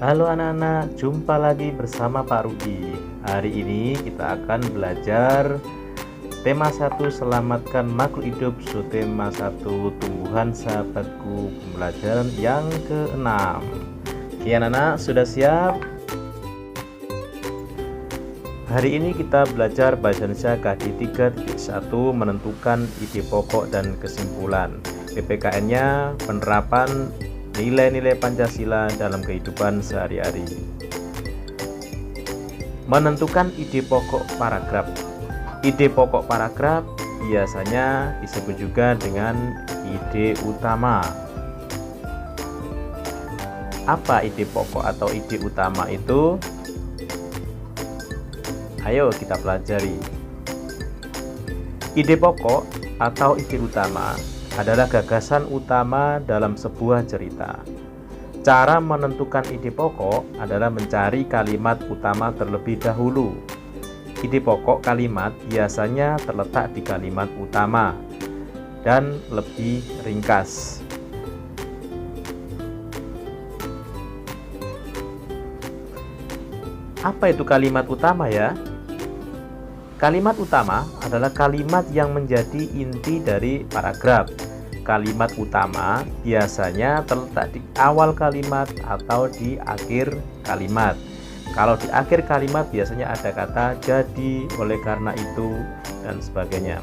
Halo anak-anak, jumpa lagi bersama Pak Rudi. Hari ini kita akan belajar tema 1 selamatkan makhluk hidup, subtema 1 tumbuhan sahabatku, pembelajaran yang ke-6. Oke anak-anak, sudah siap? Hari ini kita belajar bahasa Indonesia KD 3.1 menentukan ide pokok dan kesimpulan. PPKN-nya penerapan nilai-nilai Pancasila dalam kehidupan sehari-hari. Menentukan ide pokok paragraf. Ide pokok paragraf biasanya disebut juga dengan ide utama. Apa ide pokok atau ide utama itu? Ayo kita pelajari. Ide pokok atau ide utama adalah gagasan utama dalam sebuah cerita. Cara menentukan ide pokok adalah mencari kalimat utama terlebih dahulu. Ide pokok kalimat biasanya terletak di kalimat utama dan lebih ringkas. Apa itu kalimat utama ya? Kalimat utama adalah kalimat yang menjadi inti dari paragraf. Kalimat utama biasanya terletak di awal kalimat atau di akhir kalimat. Kalau di akhir kalimat biasanya ada kata jadi, oleh karena itu, dan sebagainya.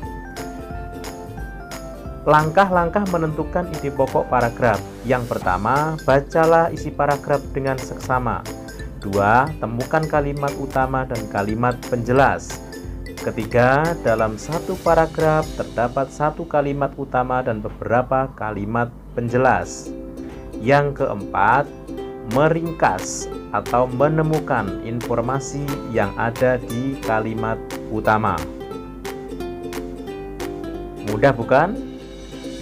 Langkah-langkah menentukan ide pokok paragraf. Yang pertama, bacalah isi paragraf dengan seksama. 2. Temukan kalimat utama dan kalimat penjelas. Ketiga, dalam satu paragraf terdapat satu kalimat utama dan beberapa kalimat penjelas. Yang keempat, meringkas atau menemukan informasi yang ada di kalimat utama. Mudah bukan?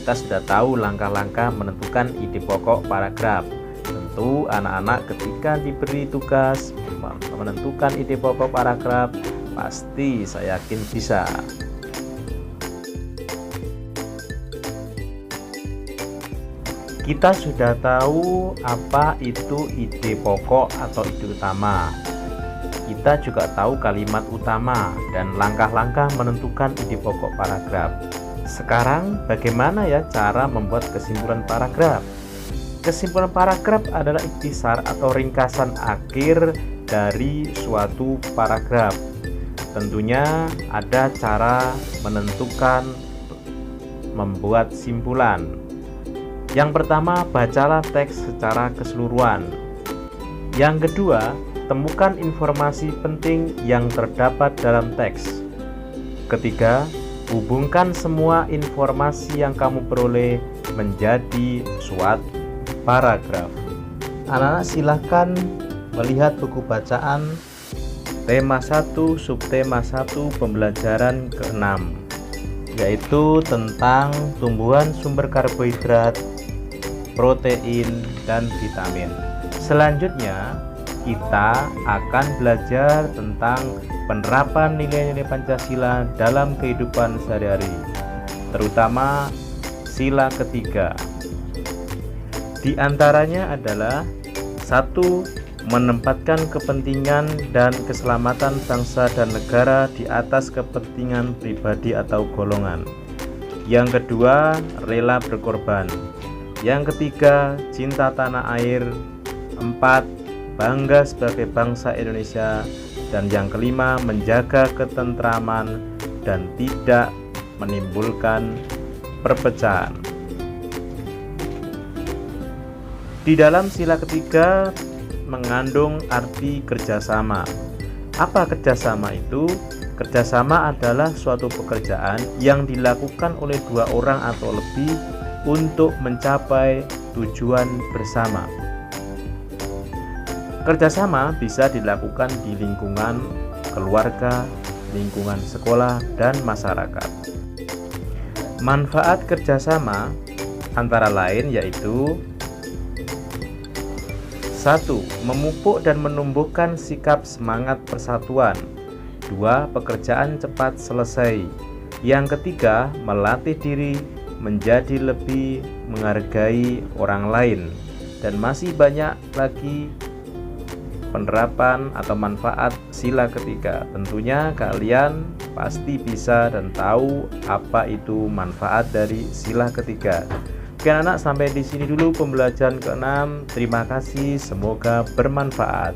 Kita sudah tahu langkah-langkah menentukan ide pokok paragraf. Tentu anak-anak ketika diberi tugas menentukan ide pokok paragraf, pasti saya yakin bisa. Kita sudah tahu apa itu ide pokok atau ide utama. Kita juga tahu kalimat utama dan langkah-langkah menentukan ide pokok paragraf. Sekarang bagaimana ya cara membuat kesimpulan paragraf? Kesimpulan paragraf adalah ikhtisar atau ringkasan akhir dari suatu paragraf. Tentunya ada cara menentukan membuat simpulan. Yang pertama, bacalah teks secara keseluruhan. Yang kedua, temukan informasi penting yang terdapat dalam teks. Ketiga, hubungkan semua informasi yang kamu peroleh menjadi suatu paragraf. Anak-anak silahkan melihat buku bacaan tema 1 subtema 1 pembelajaran ke-6, yaitu tentang tumbuhan sumber karbohidrat, protein, dan vitamin. Selanjutnya kita akan belajar tentang penerapan nilai-nilai Pancasila dalam kehidupan sehari-hari, terutama sila ketiga. Di antaranya adalah 1. Menempatkan kepentingan dan keselamatan bangsa dan negara di atas kepentingan pribadi atau golongan. Yang kedua, rela berkorban. Yang ketiga, cinta tanah air. 4. Bangga sebagai bangsa Indonesia. Dan yang kelima, menjaga ketentraman dan tidak menimbulkan perpecahan. Di dalam sila ketiga mengandung arti kerjasama. Apa kerjasama itu? Kerjasama adalah suatu pekerjaan yang dilakukan oleh dua orang atau lebih untuk mencapai tujuan bersama. Kerjasama bisa dilakukan di lingkungan keluarga, lingkungan sekolah, dan masyarakat. Manfaat kerjasama antara lain yaitu 1. Memupuk dan menumbuhkan sikap semangat persatuan. 2. Pekerjaan cepat selesai. Yang ketiga, melatih diri menjadi lebih menghargai orang lain. Dan masih banyak lagi penerapan atau manfaat sila ketiga. Tentunya kalian pasti bisa dan tahu apa itu manfaat dari sila ketiga. Oke anak, sampai di sini dulu pembelajaran ke-6. Terima kasih, semoga bermanfaat.